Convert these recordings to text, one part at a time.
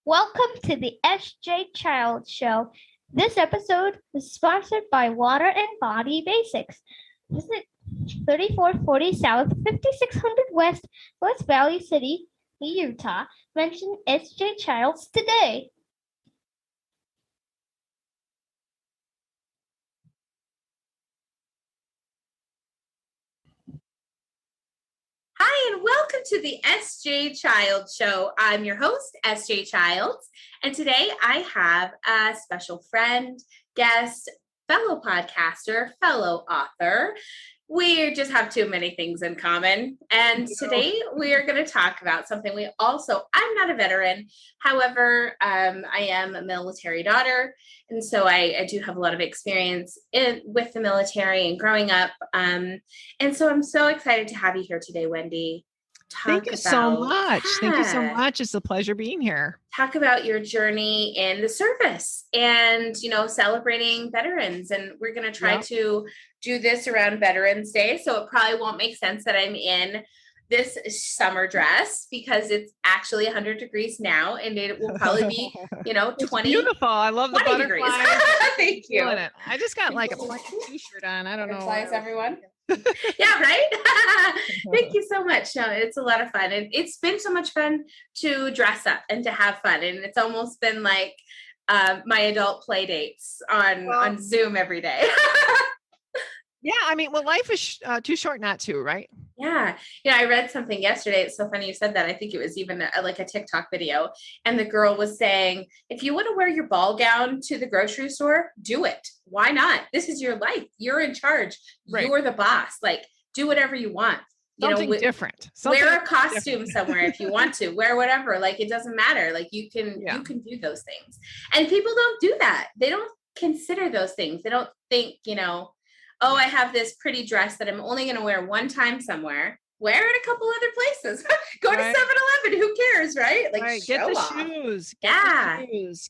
Welcome to the SJ Child Show. This episode is sponsored by Water and Body Basics. Visit 3440 South, 5600 West, West Valley City, Utah. Mention SJ Childs today. Hi, and welcome to the SJ Child Show. I'm your host, SJ Childs, and today I have a special friend, guest, fellow podcaster, fellow author. We just have too many things in common. And today we are going to talk about something I'm not a veteran. However, I am a military daughter. And so I do have a lot of experience with the military and growing up. And so I'm so excited to have you here today, Wendy. Thank you so much. Thank you so much. It's a pleasure being here. Talk about your journey in the service and, celebrating veterans. And we're going to try to do this around Veterans Day. So it probably won't make sense that I'm in this summer dress because it's actually 100 degrees now. And it will probably be, 20. Beautiful. I love the butterflies. Thank you. I just got like a black t-shirt on. I don't know. Butterflies, everyone. Yeah, right? Thank you so much. No, it's a lot of fun. It's been so much fun to dress up and to have fun. And it's almost been like my adult play dates on Zoom every day. Yeah, life is too short not to, right? Yeah. I read something yesterday. It's so funny you said that. I think it was even like a TikTok video. And the girl was saying, if you want to wear your ball gown to the grocery store, do it. Why not? This is your life. You're in charge. Right. You're the boss. Like, do whatever you want. Something different. Wear a costume somewhere if you want to. Wear whatever. Like, it doesn't matter. Like, you can do those things. And people don't do that. They don't consider those things. They don't think, oh, I have this pretty dress that I'm only going to wear one time somewhere. Wear it a couple other places. Go to 7-Eleven. Who cares, right? Like, get the shoes.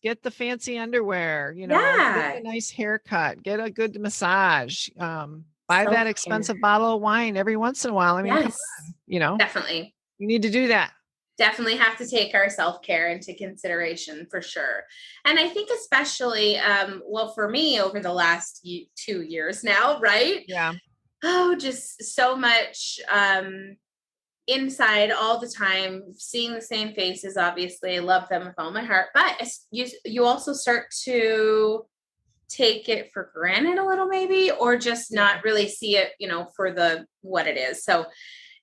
Get the fancy underwear. Get a nice haircut. Get a good massage. Buy that expensive bottle of wine every once in a while. Yes. Come on, definitely. You need to do that. Definitely have to take our self-care into consideration for sure. And I think especially, for me over the last 2 years now, right? Yeah. Oh, just so much inside all the time, seeing the same faces. Obviously, I love them with all my heart. But you also start to take it for granted a little maybe, or just not really see it, for what it is. So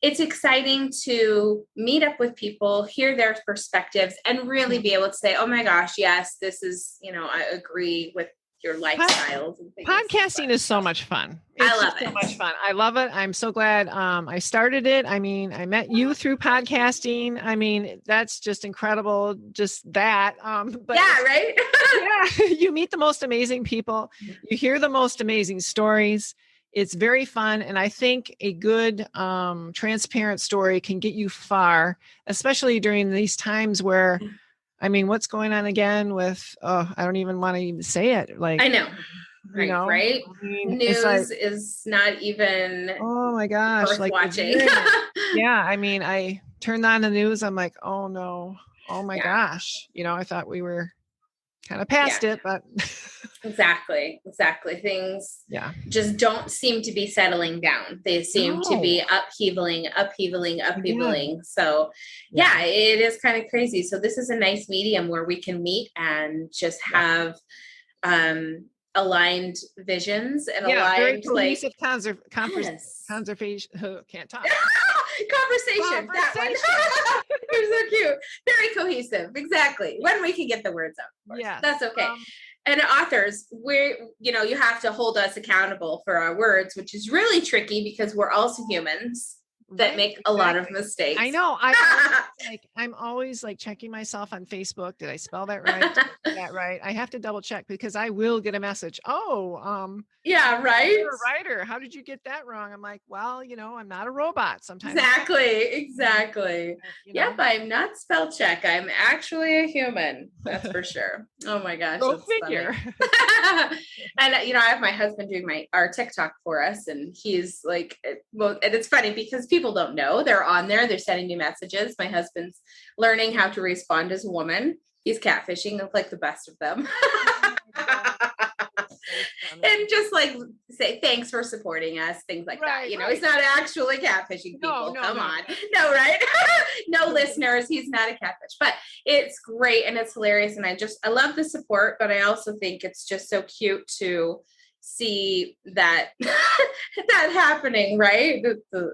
it's exciting to meet up with people, hear their perspectives, and really be able to say, oh my gosh, yes, this is, I agree with your lifestyles and things. Podcasting is so much fun. I love it. So much fun. I love it. I'm so glad I started it. I met you through podcasting. That's just incredible. Just that. But yeah, right? Yeah, you meet the most amazing people. You hear the most amazing stories. It's very fun. And I think a good, transparent story can get you far, especially during these times where, what's going on again with, I don't even want to even say it. Like, I know. Right. News is not even, oh my gosh, worth watching. Yeah. I turned on the news. I'm like, oh no. Oh my gosh. I thought we were kind of past it, but exactly. Things just don't seem to be settling down. They seem to be upheavaling. So it is kind of crazy. So this is a nice medium where we can meet and just have aligned visions and aligned cohesive conversation. Can't talk. Conversation. That one. You're so cute. Very cohesive. Exactly. When we can get the words out. Yeah, that's okay. And authors, you have to hold us accountable for our words, which is really tricky because we're also humans that make a lot of mistakes. I know. I'm always checking myself on Facebook. Did I spell that right? Did I do that right? I have to double check because I will get a message. Yeah, right. You're a writer. How did you get that wrong? I'm like, well, I'm not a robot sometimes. Exactly. Yep, I'm not spell check. I'm actually a human. That's for sure. Oh my gosh. Go figure. And I have my husband doing our TikTok for us, and he's like, and it's funny because people don't know they're on there. They're sending me messages. My husband's learning how to respond as a woman. He's catfishing of like the best of them. funny. And just like say thanks for supporting us, things like that. Right, You know, right. he's not actually catfishing people. No, Come no. on. No, right? No listeners, he's not a catfish. But it's great and it's hilarious. And I love the support, but I also think it's just so cute to see that that happening, right?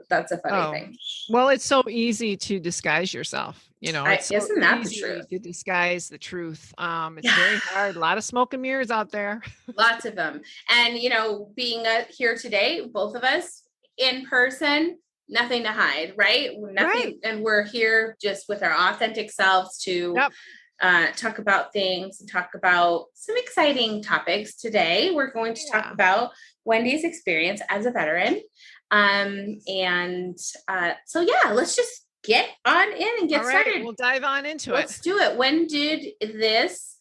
That's a funny thing. Well, it's so easy to disguise yourself. You know, it's so Isn't that the easy truth? to disguise the truth. It's Yeah. very hard. A lot of smoke and mirrors out there. Lots of them. And, you know, being here today, both of us in person, nothing to hide, right? Nothing. Right. And we're here just with our authentic selves to Yep. talk about things and talk about some exciting topics. Today, we're going to talk Yeah. about Wendy's experience as a veteran. So yeah, let's just get on in and get All right, started. we'll dive on into Let's it. do it. When did this,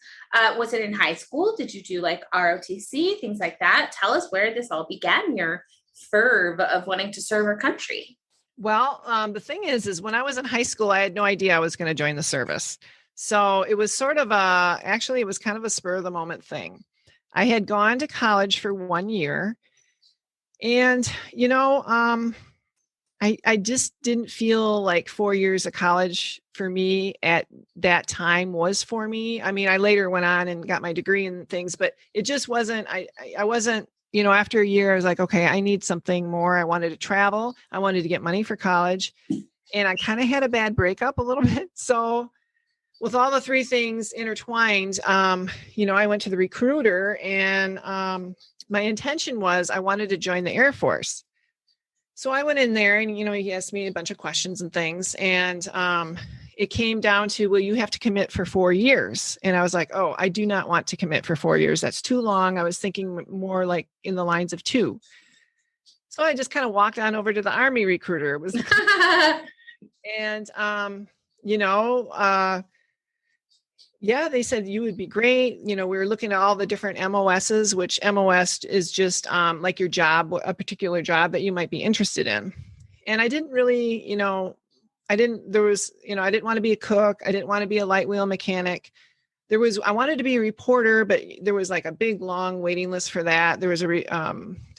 was it in high school? Did you do like ROTC, things like that? Tell us where this all began, your fervor of wanting to serve our country. Well, the thing is when I was in high school, I had no idea I was going to join the service. So it was sort of actually, it was kind of a spur of the moment thing. I had gone to college for 1 year and, you know, I just didn't feel like 4 years of college for me at that time was for me. I mean, I later went on and got my degree and things, but it just wasn't, I wasn't, you know, after a year, I was like, okay, I need something more. I wanted to travel. I wanted to get money for college. And I kind of had a bad breakup a little bit. So with all the three things intertwined, you know, I went to the recruiter and my intention was I wanted to join the Air Force. So I went in there and, you know, he asked me a bunch of questions and things. And it came down to, well, you have to commit for 4 years. And I was like, oh, I do not want to commit for 4 years. That's too long. I was thinking more like in the lines of 2. So I just kind of walked on over to the Army recruiter. It was, and, you know, yeah, they said you would be great. You know, we were looking at all the different MOSs, which MOS is just like your job, a particular job that you might be interested in. And I didn't really, you know, I didn't want to be a cook. I didn't want to be a light wheel mechanic. I wanted to be a reporter, but there was like a big, long waiting list for that. There was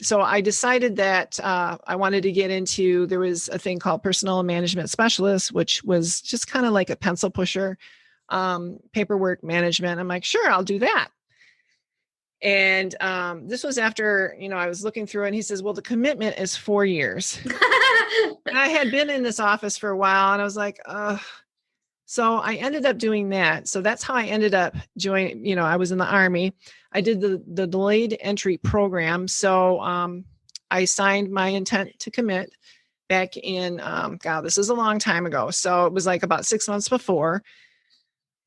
so I decided that I wanted to get into, there was a thing called personnel management specialist, which was just kind of like a pencil pusher. Paperwork management. I'm like, sure, I'll do that. And this was after, you know, I was looking through and he says, well, the commitment is 4 years. And I had been in this office for a while and I was like, so I ended up doing that. So that's how I ended up joining, you know, I was in the Army. I did the delayed entry program. So I signed my intent to commit back in, God, this is a long time ago. So it was like about 6 months before.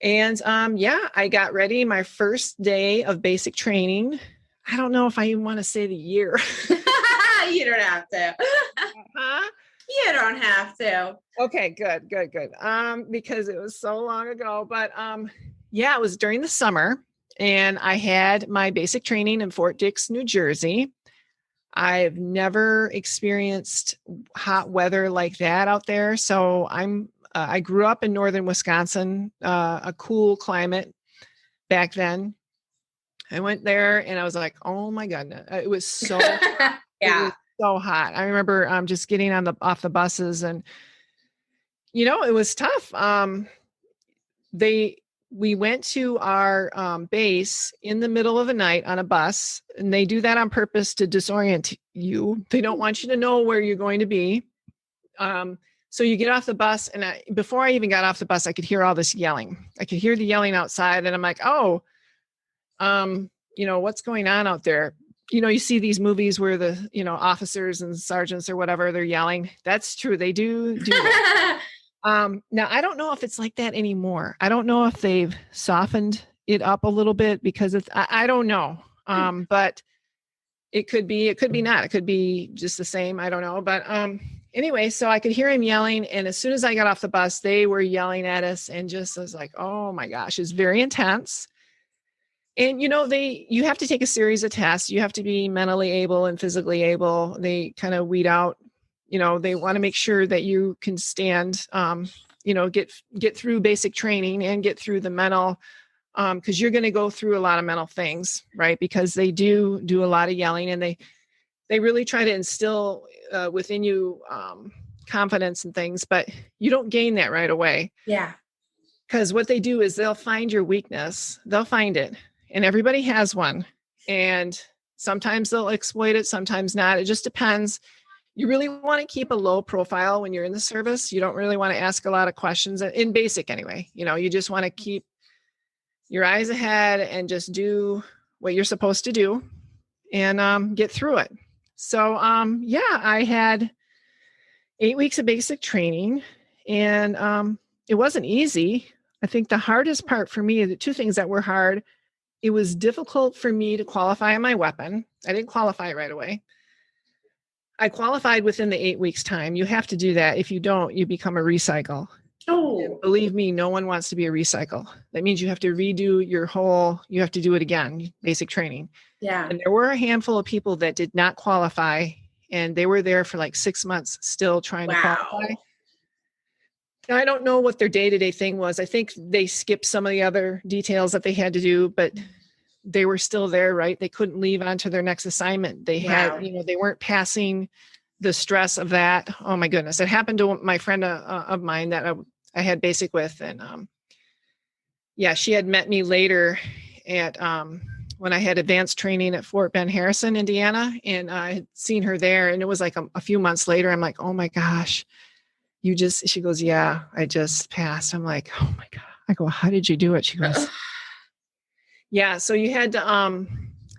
And yeah, I got ready my first day of basic training. I don't know if I even want to say the year. You don't have to. Huh? You don't have to. Okay, good. Because it was so long ago. But yeah, it was during the summer and I had my basic training in Fort Dix, New Jersey. I've never experienced hot weather like that out there. So I grew up in northern Wisconsin, a cool climate back then. I went there and I was like, oh my goodness, it was so hot. Yeah. It was so hot. I remember just getting off the buses and, you know, it was tough. We went to our base in the middle of the night on a bus, and they do that on purpose to disorient you. They don't want you to know where you're going to be. So you get off the bus and before I even got off the bus, I could hear all this yelling. I could hear the yelling outside and I'm like, oh, you know, what's going on out there? You know, you see these movies where the, you know, officers and sergeants or whatever, they're yelling. That's true. They do that. Now I don't know if it's like that anymore. I don't know if they've softened it up a little bit because I don't know. But it could be not. It could be just the same. I don't know. But anyway, so I could hear him yelling. And as soon as I got off the bus, they were yelling at us and just I was like, oh my gosh, it's very intense. And, you know, you have to take a series of tests. You have to be mentally able and physically able. They kind of weed out, you know, they want to make sure that you can stand get through basic training and get through the mental, because you're going to go through a lot of mental things, right? Because they do a lot of yelling, and they really try to instill within you confidence and things, but you don't gain that right away. Yeah. Because what they do is they'll find your weakness. They'll find it. And everybody has one. And sometimes they'll exploit it, sometimes not. It just depends. You really want to keep a low profile when you're in the service. You don't really want to ask a lot of questions in basic anyway. You just want to keep your eyes ahead and just do what you're supposed to do and get through it. So, I had 8 weeks of basic training, and it wasn't easy. I think the hardest part for me, the two things that were hard, it was difficult for me to qualify on my weapon. I didn't qualify right away. I qualified within the 8 weeks time. You have to do that. If you don't, you become a recycle. Oh, And believe me, no one wants to be a recycle. That means you have to redo you have to do it again, basic training. yeah. And there were a handful of people that did not qualify, and they were there for like 6 months still trying to qualify. Now, I don't know what their day-to-day thing was. I think they skipped some of the other details that they had to do, but they were still there, right? They couldn't leave on to their next assignment. They had, they weren't passing the stress of that. Oh my goodness. It happened to my friend of mine that I had basic with. And she had met me later at when I had advanced training at Fort Ben Harrison, Indiana. And I had seen her there, and it was like a few months later. I'm like, oh my gosh. She goes, yeah, I just passed. I'm like, oh my God. I go, how did you do it? She goes, yeah. So you had to,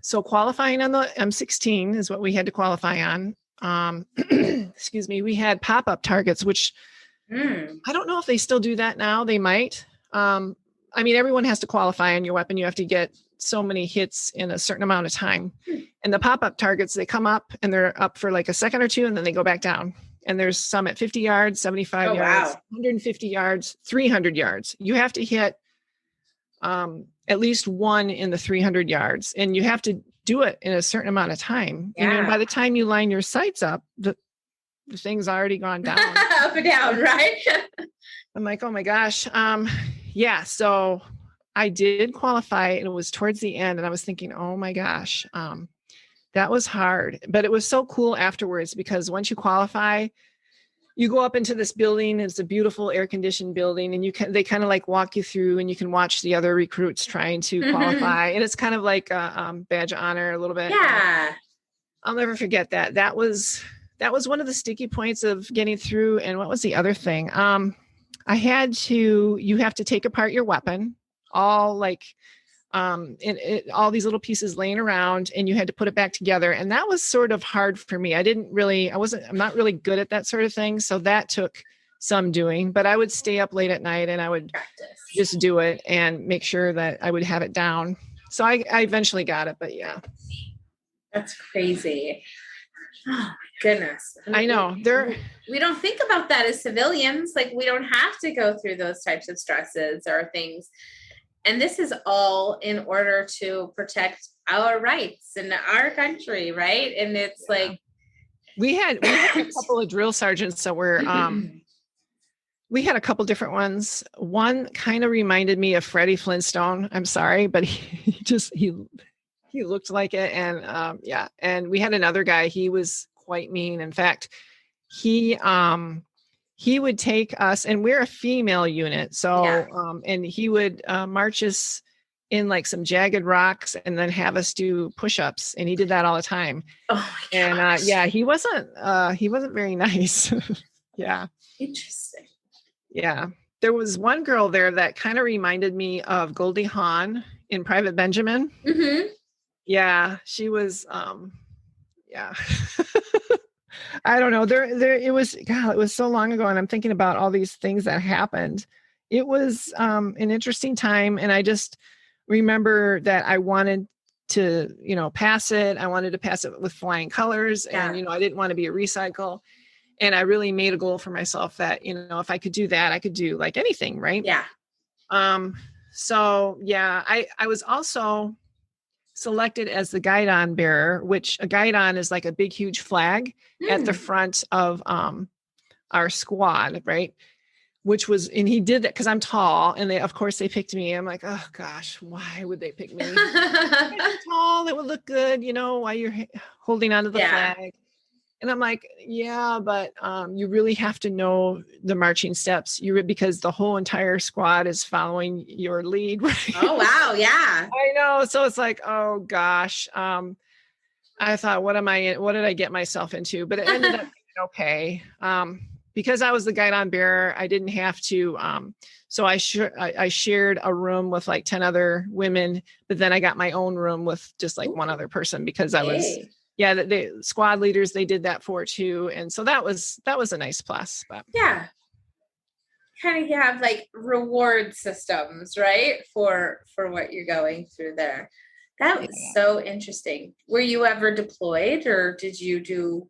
so qualifying on the M16 is what we had to qualify on. Excuse me. We had pop-up targets, which I don't know if they still do that now. They might. Everyone has to qualify on your weapon. You have to get so many hits in a certain amount of time. And the pop-up targets, they come up and they're up for like a second or two, and then they go back down. And there's some at 50 yards, 75 yards, 150 yards, 300 yards. You have to hit at least one in the 300 yards, and you have to do it in a certain amount of time. Yeah. And by the time you line your sights up, the thing's already gone down. Up and down, right? I'm like, oh my gosh. So I did qualify, and it was towards the end, and I was thinking, oh my gosh, that was hard, but it was so cool afterwards, because once you qualify, you go up into this building. It's a beautiful air-conditioned building, and they kind of like walk you through, and you can watch the other recruits trying to qualify. And it's kind of like a badge of honor a little bit. Yeah. I'll never forget that. That was one of the sticky points of getting through. And what was the other thing? You have to take apart your weapon, all like, all these little pieces laying around, and you had to put it back together. And that was sort of hard for me. I'm not really good at that sort of thing. So that took some doing, but I would stay up late at night, and I would just do it and make sure that I would have it down. So I eventually got it, but yeah. That's crazy. Oh my goodness. I know. We don't think about that as civilians. Like, we don't have to go through those types of stresses or things. And this is all in order to protect our rights in our country, right? And it's like we had a couple of drill sergeants that were we had a couple different ones. One kind of reminded me of Freddie Flintstone. I'm sorry, but he looked like it. And and we had another guy. He was quite mean. In fact, he would take us, and we're a female unit. So, and he would march us in like some jagged rocks and then have us do push-ups. And he did that all the time. Oh my gosh. And he wasn't very nice. Yeah. Interesting. Yeah. There was one girl there that kind of reminded me of Goldie Hawn in Private Benjamin. Mm-hmm. Yeah. She was, yeah. I don't know. It was so long ago, and I'm thinking about all these things that happened. It was an interesting time, and I just remember that I wanted to, pass it. I wanted to pass it with flying colors, and I didn't want to be a recycle. And I really made a goal for myself that if I could do that, I could do like anything, right? Yeah. So yeah, I was also selected as the guidon bearer, which a guidon is like a big, huge flag at the front of our squad, right? which was, and he did that because I'm tall, and of course they picked me. I'm like, oh gosh, why would they pick me? I'm tall, it would look good, while you're holding onto the flag. And I'm like, yeah, but you really have to know the marching steps. Because the whole entire squad is following your lead. Right? Oh wow, yeah. I know. So it's like, oh gosh. I thought, what did I get myself into? But it ended up being okay. Because I was the guide on bearer, I didn't have to. So I shared a room with like 10 other women, but then I got my own room with just like one other person because I was. Yeah, the squad leaders, they did that for too. And so that was a nice plus. But yeah. Kind of have like reward systems, right? For what you're going through there. That was so interesting. Were you ever deployed, or did you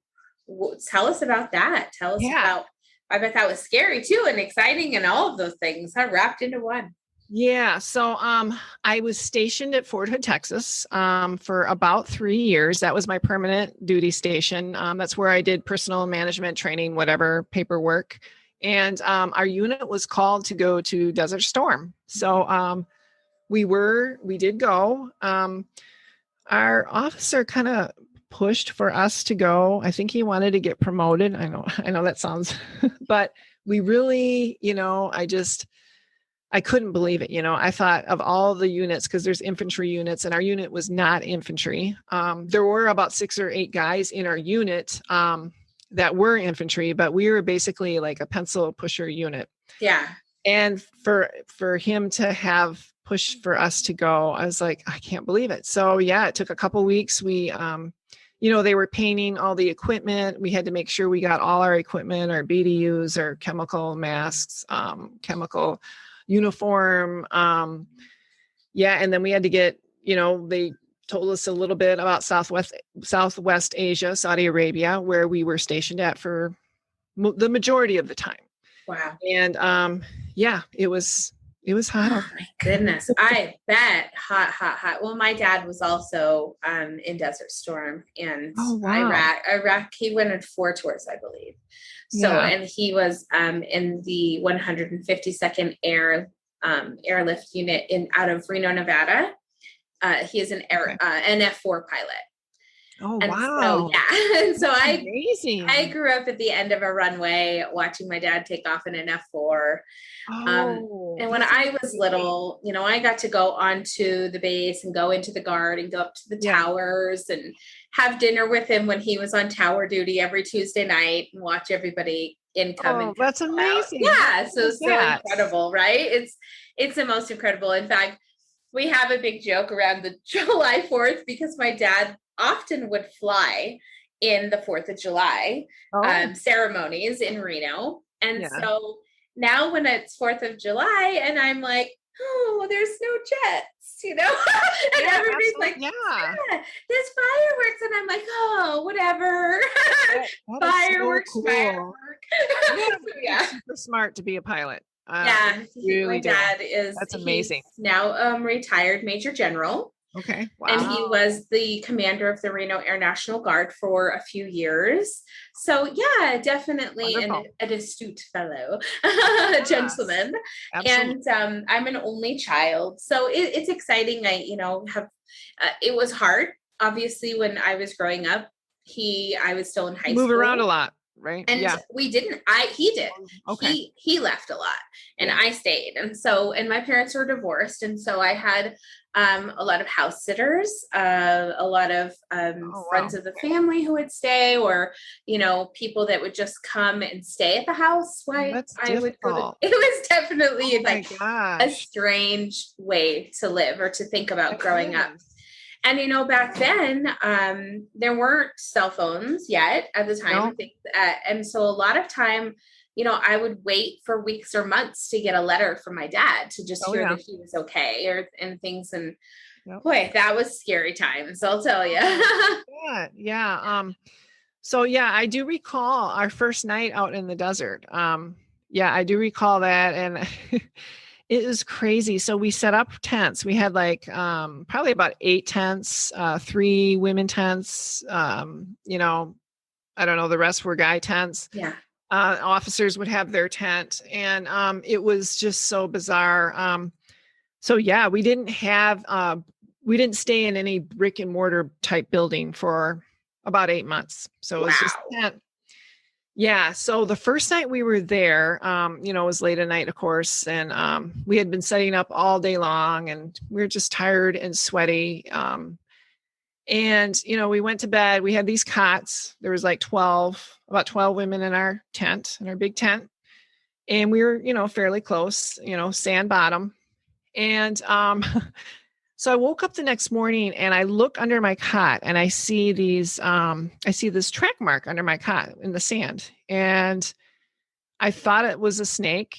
tell us about that. Tell us about, I bet that was scary too and exciting and all of those things wrapped into one. Yeah. So I was stationed at Fort Hood, Texas for about 3 years. That was my permanent duty station. That's where I did personal management training, whatever, paperwork. And our unit was called to go to Desert Storm. So we did go. Our officer kind of pushed for us to go. I think he wanted to get promoted. I know that sounds, but we really, I couldn't believe it. I thought of all the units, because there's infantry units and our unit was not infantry. There were about 6 or 8 guys in our unit that were infantry, but we were basically like a pencil pusher unit. Yeah. And for him to have pushed for us to go, I was like, I can't believe it. So yeah, it took a couple weeks. We, they were painting all the equipment. We had to make sure we got all our equipment, our BDUs, our chemical masks, chemical uniform. And then we had to get, they told us a little bit about Southwest Asia, Saudi Arabia, where we were stationed at for the majority of the time. Wow. And it was hot. Oh my goodness. I bet hot. Well, my dad was also in Desert Storm and Iraq. He went on 4 tours, I believe. So, and he was in the 152nd Airlift Unit out of Reno, Nevada. He is an F4 pilot. Oh, and wow. So amazing. I grew up at the end of a runway watching my dad take off in an F4. And when I was little, I got to go onto the base and go into the guard and go up to the towers and have dinner with him when he was on tower duty every Tuesday night and watch everybody income. Oh, that's amazing. Yeah. So incredible, right? It's the most incredible. In fact, we have a big joke around the July 4th because my dad often would fly in the 4th of July ceremonies in Reno. And so now when it's 4th of July and I'm like, oh, there's no jets, and everybody's like, there's fireworks. And I'm like, oh, whatever. Fireworks, so cool. Super smart to be a pilot. My dad is. That's amazing. He's now retired Major General. Okay. Wow. And he was the commander of the Reno Air National Guard for a few years. So definitely an astute fellow, gentleman. Absolutely. And I'm an only child. So it's exciting. I it was hard. Obviously, when I was growing up, I was still in high school. Move around a lot. Right. And we didn't, he did. Okay. He left a lot and I stayed. And my parents were divorced. And so I had a lot of house sitters, a lot of friends of the family who would stay, or, people that would just come and stay at the house while I would go. It was definitely a strange way to live or to think about growing up. And, back then, there weren't cell phones yet at the time. And so a lot of time, I would wait for weeks or months to get a letter from my dad to just hear that he was okay and things. And boy, that was scary times, I'll tell you. So I do recall our first night out in the desert. I do recall that. And it was crazy. So we set up tents. We had probably about 8 tents, 3 women tents. I don't know. The rest were guy tents. Yeah. Officers would have their tent, and it was just so bizarre. So yeah, we didn't stay in any brick and mortar type building for about 8 months. So it was just Wow. tent. Yeah. So the first night we were there, it was late at night, of course, and we had been setting up all day long, and we were just tired and sweaty. And we went to bed. We had these cots. There was like about 12 women in our big tent, and we were, fairly close, sand bottom. And so I woke up the next morning and I look under my cot and I see this track mark under my cot in the sand. And I thought it was a snake.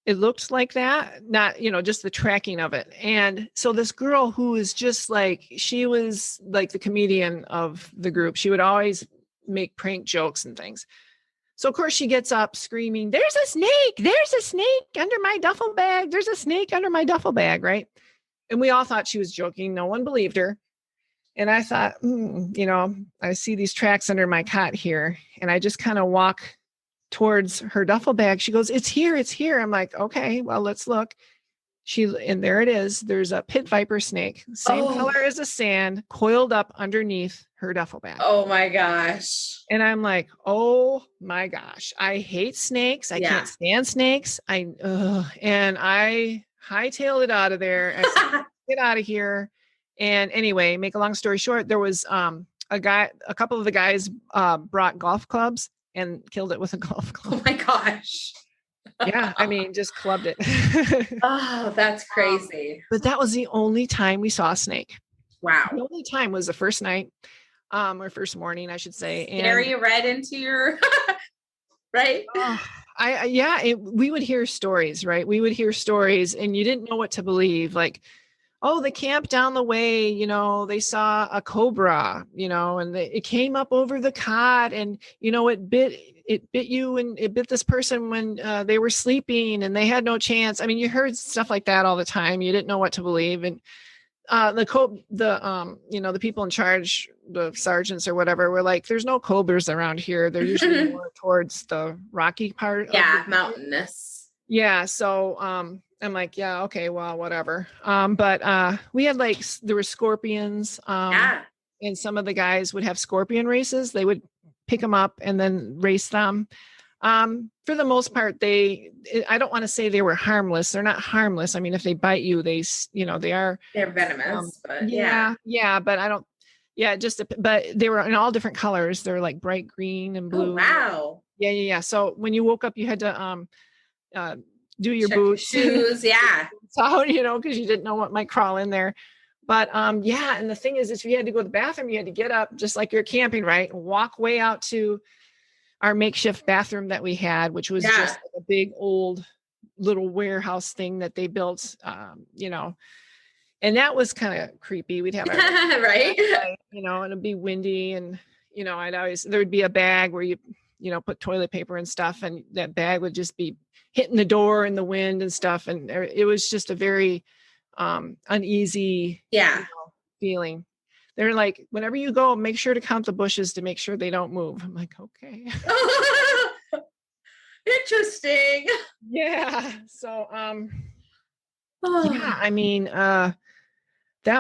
It looked like that, not, just the tracking of it. And so this girl who is just like, she was like the comedian of the group. She would always make prank jokes and things. So of course she gets up screaming, "There's a snake! There's a snake under my duffel bag! There's a snake under my duffel bag!" Right? And we all thought she was joking. No one believed her. And I thought, I see these tracks under my cot here. And I just kind of walk towards her duffel bag. She goes, "It's here, it's here." I'm like, okay, well, let's look. And there it is. There's a pit viper snake, same color as the sand, coiled up underneath her duffel bag. Oh my gosh. And I'm like, oh my gosh, I hate snakes. I can't stand snakes. And I hightailed it out of there. I said, "Get out of here." And anyway, make a long story short, there was a couple of the guys brought golf clubs and killed it with a golf club. Oh my gosh. Yeah, I mean, just clubbed it. Oh, that's crazy. But that was the only time we saw a snake. Wow. The only time was the first night, or first morning, I should say. Scare you right into your, right? We would hear stories, right? We would hear stories and you didn't know what to believe. Like, oh, the camp down the way, they saw a cobra, and it came up over the cot and, it bit you and it bit this person when they were sleeping and they had no chance. I mean, you heard stuff like that all the time. You didn't know what to believe. And the people in charge, the sergeants or whatever, were like, "There's no cobras around here. They're usually more towards the rocky part." Yeah, mountainous. Yeah. So I'm like, yeah, okay, well, whatever. But we had there were scorpions. And some of the guys would have scorpion races. They would pick them up and then race them. For the most part, I don't want to say they were harmless. They're not harmless. I mean, if they bite you, they are. They're venomous, but yeah, but I don't. Yeah, but they were in all different colors. They're like bright green and blue. Oh, wow. Yeah. So when you woke up, you had to do your Check boots, shoes, yeah. out, because you didn't know what might crawl in there. But and the thing is, if you had to go to the bathroom, you had to get up just like you're camping, right? Walk way out to our makeshift bathroom that we had, which was just like a big old little warehouse thing that they built, and that was kind of creepy. We'd have our right, and it'd be windy, and there would be a bag where you put toilet paper and stuff, and that bag would just be hitting the door in the wind and stuff, and it was just a very uneasy feeling. They're like, "Whenever you go, make sure to count the bushes to make sure they don't move." I'm like, okay. Interesting. Yeah. So I mean, that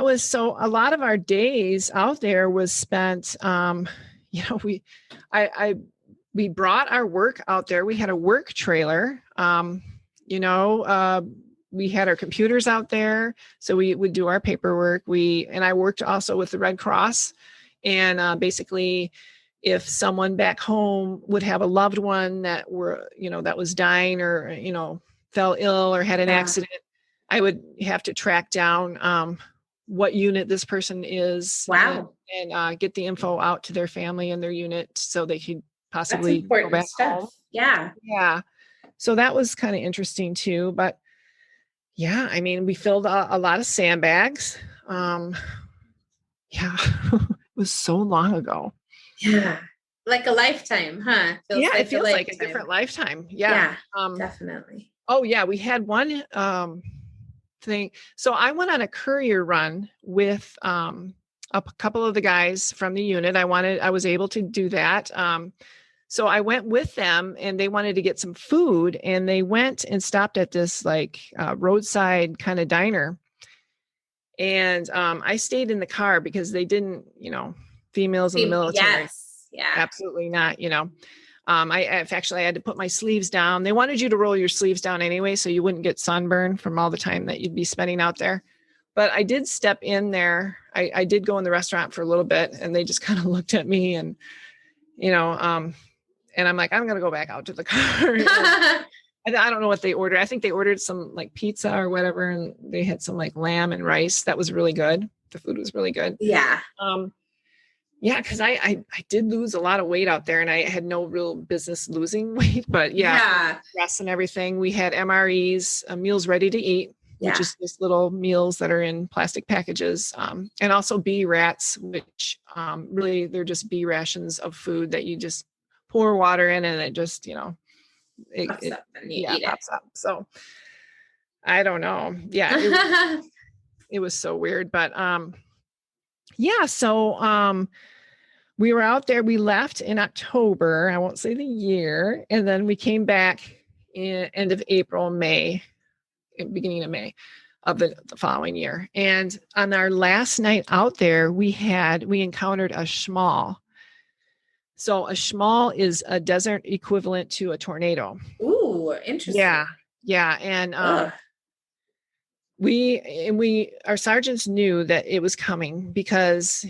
was so a lot of our days out there was spent we brought our work out there. We had a work trailer. We had our computers out there, so we would do our paperwork. And I worked also with the Red Cross, and basically, if someone back home would have a loved one that was dying or fell ill or had an accident, I would have to track down what unit this person is. Wow. And get the info out to their family and their unit so they could possibly go back home. Yeah. So that was kind of interesting too. But yeah, I mean, we filled a lot of sandbags. It was so long ago. Yeah. Like a lifetime, huh? It feels like a different lifetime. Yeah. Definitely. Oh yeah. We had one thing. So I went on a courier run with a couple of the guys from the unit. I was able to do that. So I went with them and they wanted to get some food, and they went and stopped at this like roadside kind of diner. And I stayed in the car because they didn't, females in the military. Yes. Yeah. Absolutely not, I had to put my sleeves down. They wanted you to roll your sleeves down anyway, so you wouldn't get sunburn from all the time that you'd be spending out there. But I did step in there. I did go in the restaurant for a little bit, and they just kind of looked at me and, and I'm like, I'm going to go back out to the car. I don't know what they ordered. I think they ordered some like pizza or whatever. And they had some like lamb and rice. That was really good. The food was really good. Yeah. Yeah. Cause I did lose a lot of weight out there, and I had no real business losing weight, but stress and everything. We had MREs, meals ready to eat, which is just little meals that are in plastic packages. And also bee rats, which really they're just bee rations of food that you just pour water in, and it just, it pops up. So I don't know. Yeah. It was so weird, but so we were out there. We left in October. I won't say the year. And then we came back in end of April, beginning of May of the following year. And on our last night out there, we encountered a schmall. So a schmall is a desert equivalent to a tornado. Ooh, interesting. Yeah. And our sergeants knew that it was coming because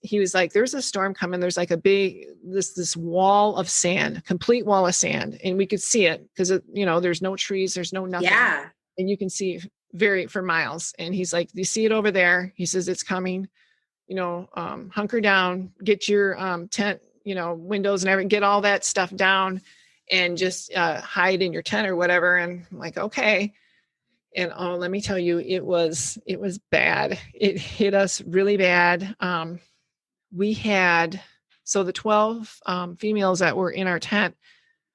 he was like, there's a storm coming. There's like a big, this wall of sand, complete wall of sand. And we could see it because, there's no trees, there's no nothing. Yeah. And you can see for miles. And he's like, you see it over there? He says, it's coming, hunker down, get your tent, windows and everything, get all that stuff down and just hide in your tent or whatever. And I'm like, okay. And let me tell you, it was bad. It hit us really bad. We had, so the 12 females that were in our tent,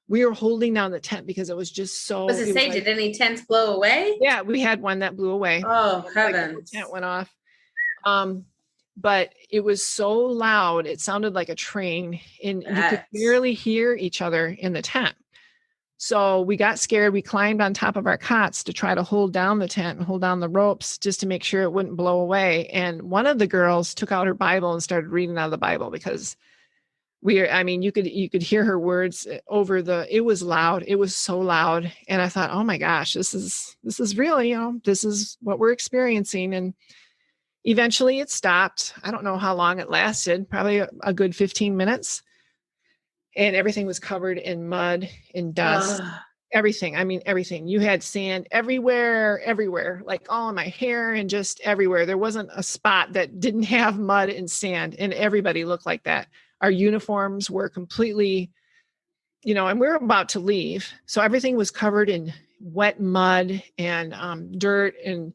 we were holding down the tent because it was just so. Did any tents blow away? Yeah, we had one that blew away. Oh, heavens. The tent went off. But it was so loud, it sounded like a train, and you could barely hear each other in the tent. So we got scared. We climbed on top of our cots to try to hold down the tent and hold down the ropes just to make sure it wouldn't blow away. And one of the girls took out her Bible and started reading out of the Bible because you could hear her words it was loud. It was so loud. And I thought, oh my gosh, this is real, this is what we're experiencing. And eventually it stopped. I don't know how long it lasted, probably a good 15 minutes. And everything was covered in mud and dust, everything. Everything. You had sand everywhere, like all in my hair and just everywhere. There wasn't a spot that didn't have mud and sand, and everybody looked like that. Our uniforms were completely, and we were about to leave. So everything was covered in wet mud and dirt. And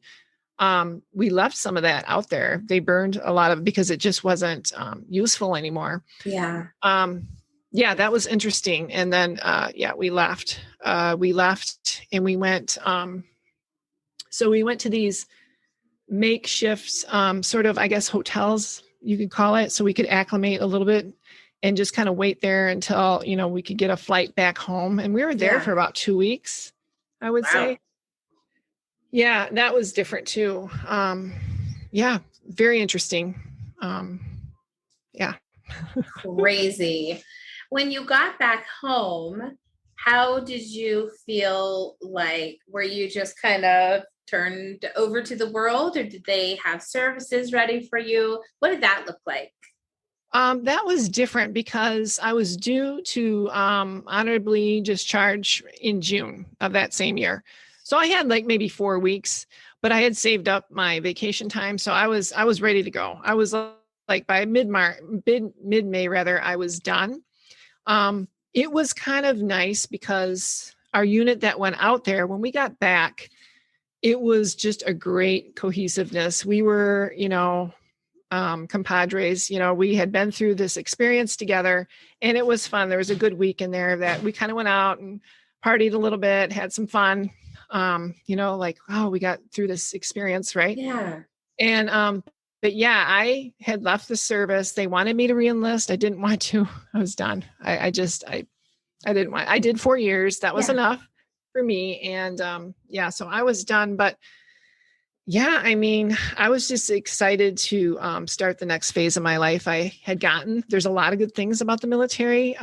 we left some of that out there. They burned a lot of it because it just wasn't useful anymore. Yeah. That was interesting. And then, we left and we went, so we went to these makeshift, sort of, I guess, hotels, you could call it. So we could acclimate a little bit and just kind of wait there until, we could get a flight back home. And we were there for about 2 weeks, I would say. Yeah, that was different too. Very interesting. Crazy. When you got back home, how did you feel? Like, were you just kind of turned over to the world, or did they have services ready for you? What did that look like? That was different because I was due to honorably discharge in June of that same year. So I had like maybe 4 weeks, but I had saved up my vacation time. So I was ready to go. I was like by mid-May rather, I was done. It was kind of nice because our unit that went out there, when we got back, it was just a great cohesiveness. We were, compadres, we had been through this experience together, and it was fun. There was a good week in there that we kind of went out and partied a little bit, had some fun, we got through this experience. Right. Yeah. And, but yeah, I had left the service. They wanted me to reenlist. I didn't want to. I was done. I didn't want. I did 4 years. That was Yeah. enough for me. And yeah, so I was done. But yeah, I mean, I was just excited to start the next phase of my life. There's a lot of good things about the military.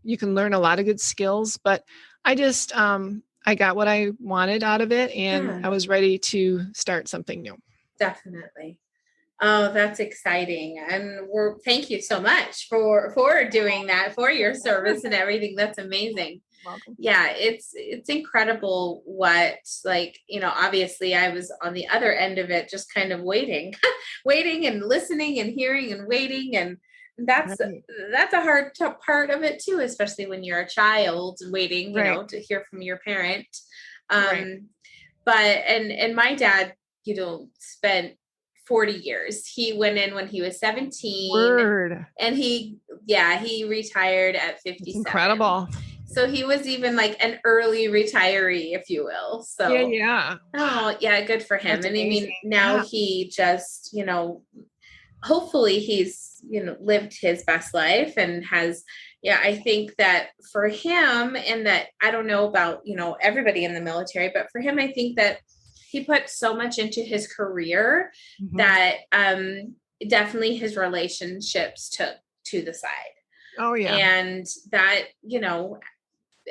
You can learn a lot of good skills, but I just, I got what I wanted out of it, and Yeah. I was ready to start something new. Definitely. Oh, that's exciting. And thank you so much for doing that, for your service and everything. That's amazing. Welcome. Yeah, it's incredible what, like, obviously I was on the other end of it, just kind of waiting, waiting and listening and hearing and waiting. And that's Right. that's a hard part of it too, especially when you're a child waiting, Right. to hear from your parent. Right. But and my dad, spent 40 years. He went in when he was 17. Word. And he retired at 57. It's incredible. So he was even like an early retiree, if you will. So Yeah. oh yeah, good for him. That's and I amazing. mean, now Yeah. he just, hopefully he's, lived his best life and has, I think that for him, and that I don't know about, everybody in the military, but for him, I think that he put so much into his career Mhm. that definitely his relationships took to the side. Oh yeah. And that,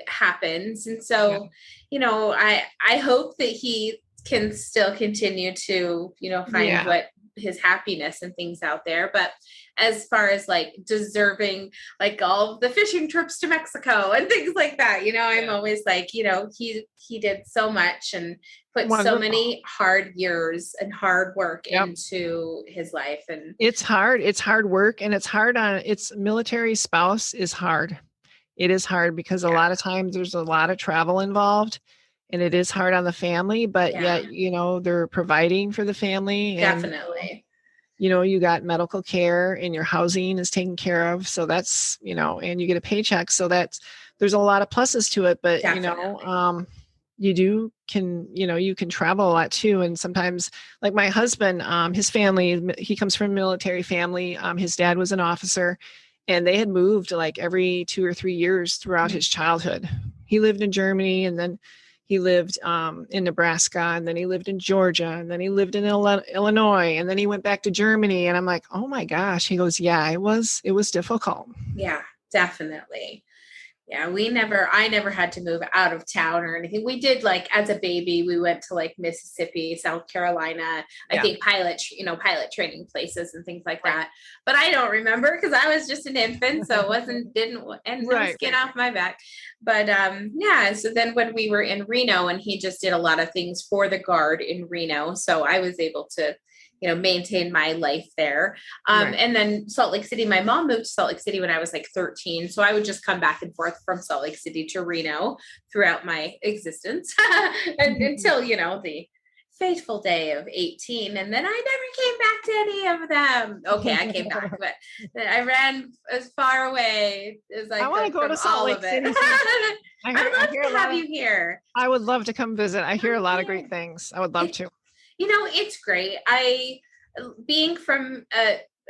happens. And so, I hope that he can still continue to, find Yeah. what his happiness and things out there. But as far as like deserving, like all of the fishing trips to Mexico and things like that, I'm always like, he did so much and put so Wonderful. many hard years and hard work Yep. into his life. And it's hard. It's hard work, and it's hard on its military spouse is hard. It is hard because a lot of times there's a lot of travel involved, and it is hard on the family, but yet, they're providing for the family. And, definitely. You got medical care and your housing is taken care of. So that's, and you get a paycheck. So there's a lot of pluses to it, but, Definitely. you can travel a lot too. And sometimes, like my husband, his family, he comes from a military family. His dad was an officer, and they had moved like every 2 or 3 years throughout his childhood. He lived in Germany, and then he lived in Nebraska, and then he lived in Georgia, and then he lived in Illinois, and then he went back to Germany. And I'm like, oh my gosh. He goes, yeah, it was difficult. Yeah, definitely. Yeah, I never had to move out of town or anything. We did, like, as a baby, we went to like Mississippi, South Carolina, I think pilot training places and things like that. But I don't remember because I was just an infant. So no skin off my back. But so then when we were in Reno, and he just did a lot of things for the Guard in Reno. So I was able to maintain my life there. And then Salt Lake City, my mom moved to Salt Lake City when I was like 13. So I would just come back and forth from Salt Lake City to Reno throughout my existence until, the fateful day of 18. And then I never came back to any of them. Okay, I came back, but I ran as far away as I want to go to Salt Lake City. I'd love to have you here. I would love to come visit. I hear a lot of great things. I would love to. It's great. Being from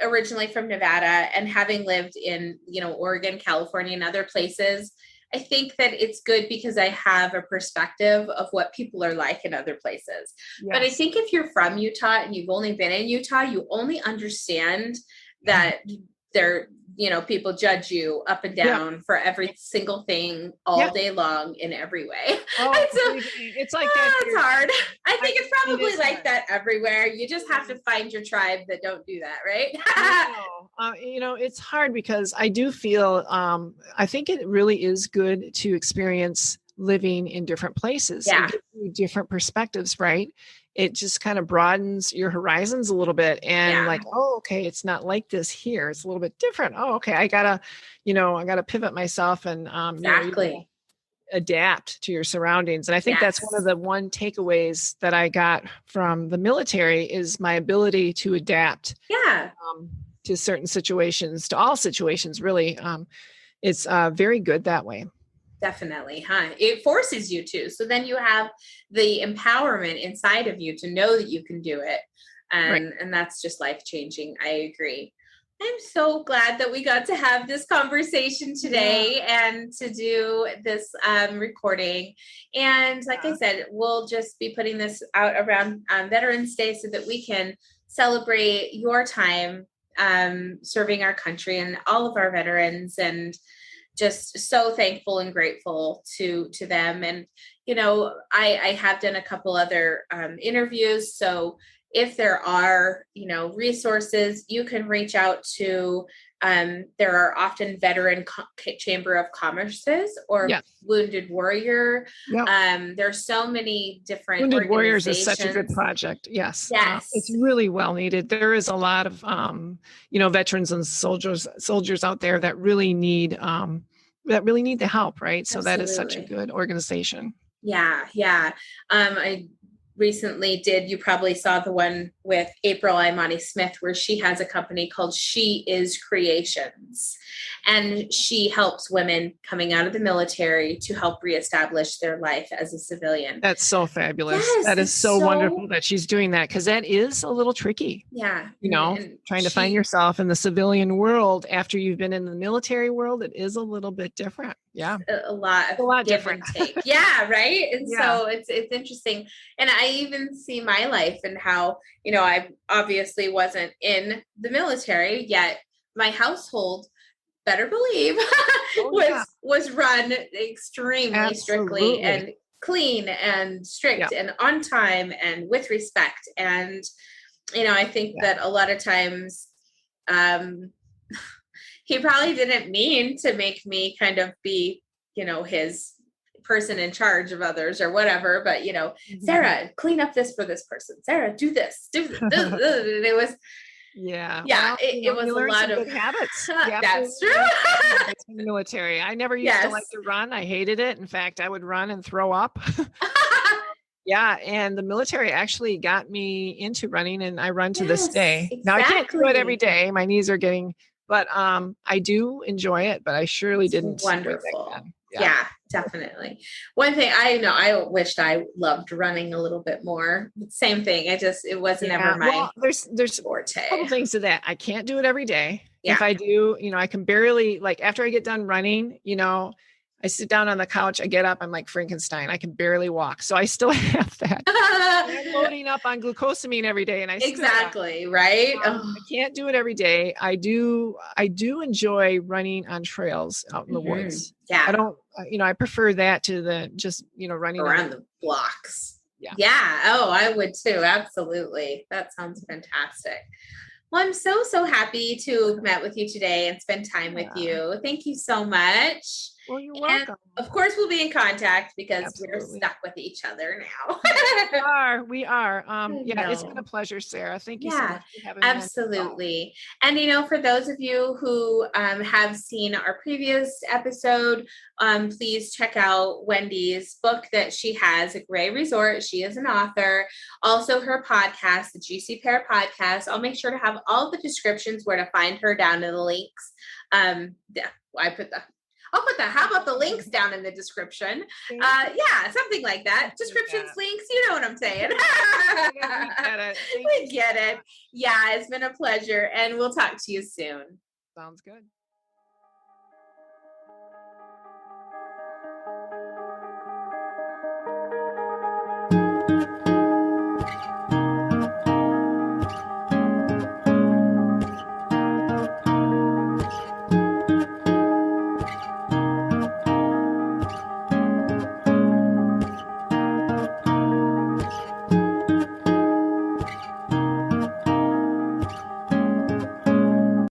originally from Nevada and having lived in, Oregon, California, and other places, I think that it's good because I have a perspective of what people are like in other places. Yes. But I think if you're from Utah and you've only been in Utah, you only understand that people judge you up and down for every single thing all day long in every way. Oh, so, it's like that. It's hard. I think it's probably like that everywhere. You just have to find your tribe that don't do that, right? It's hard because I do feel, I think it really is good to experience living in different places. Yeah. It gives you different perspectives, right? It just kind of broadens your horizons a little bit, and like, oh, okay, it's not like this here. It's a little bit different. Oh, okay. I gotta pivot myself and, exactly. Adapt to your surroundings. And I think that's one of the takeaways that I got from the military is my ability to adapt to certain situations, to all situations, really. It's very good that way. Definitely, huh? It forces you to. So then you have the empowerment inside of you to know that you can do it. And that's just life-changing. I agree. I'm so glad that we got to have this conversation today and to do this recording. And like I said, we'll just be putting this out around Veterans Day so that we can celebrate your time serving our country and all of our veterans, and just so thankful and grateful to them. And, you know, I have done a couple other interviews. So if there are, you know, resources, you can reach out to, there are often Veteran Chamber of Commerce's or Wounded Warrior. There's so many different Wounded Warriors is such a good project. Yes. It's really well needed. There is a lot of, you know, veterans and soldiers out there that really need the help. Right. So that is such a good organization. Yeah. I recently you probably saw the one with April Imani Smith, where she has a company called She Is Creations, and she helps women coming out of the military to help reestablish their life as a civilian. That's so fabulous. That is so wonderful that she's doing that, because that is a little tricky. Yeah. You know, trying to find yourself in the civilian world after you've been in the military world, it is a little bit different. Yeah. A lot different take. Yeah. Right. And so it's interesting. And I even see my life and how, you know, I obviously wasn't in the military yet. My household, better believe, was run extremely strictly and clean and strict and on time and with respect. And, you know, I think that a lot of times, he probably didn't mean to make me kind of be, you know, his person in charge of others or whatever, but, you know, Sarah, clean up this for this person. Sarah, do this. And it was, it was a lot of good habits. That's true. In the military. I never used to like to run. I hated it. In fact, I would run and throw up. And the military actually got me into running, and I run to this day. Exactly. Now I can't do it every day. My knees are getting, but I do enjoy it, but I surely didn't. Wonderful. Yeah, definitely. One thing I wished I loved running a little bit more. Same thing. It wasn't ever my there's forte. A couple things to that. I can't do it every day. If I do, you know, I can barely, like, after I get done running, you know, I sit down on the couch, I get up, I'm like Frankenstein. I can barely walk. So I still have that. I'm loading up on glucosamine every day, and I right? I can't do it every day. I do enjoy running on trails out in the woods. Yeah. I don't, you know, I prefer that to the just, you know, running around the blocks. Yeah. Oh, I would too. Absolutely. That sounds fantastic. Well, I'm so happy to have met with you today and spend time with you. Thank you so much. Well, you're welcome. And of course, we'll be in contact because we're stuck with each other now. We are. It's been a pleasure, Sarah. Thank you so much for having me. Absolutely. And, you know, for those of you who have seen our previous episode, please check out Wendy's book that she has, A Gray Resort. She is an author. Also, her podcast, the Juicy Pear podcast. I'll make sure to have all the descriptions where to find her down in the links. I'll put that. How about the links down in the description? Something like that. Descriptions, links, you know what I'm saying. We get it. Yeah, it's been a pleasure, and we'll talk to you soon. Sounds good.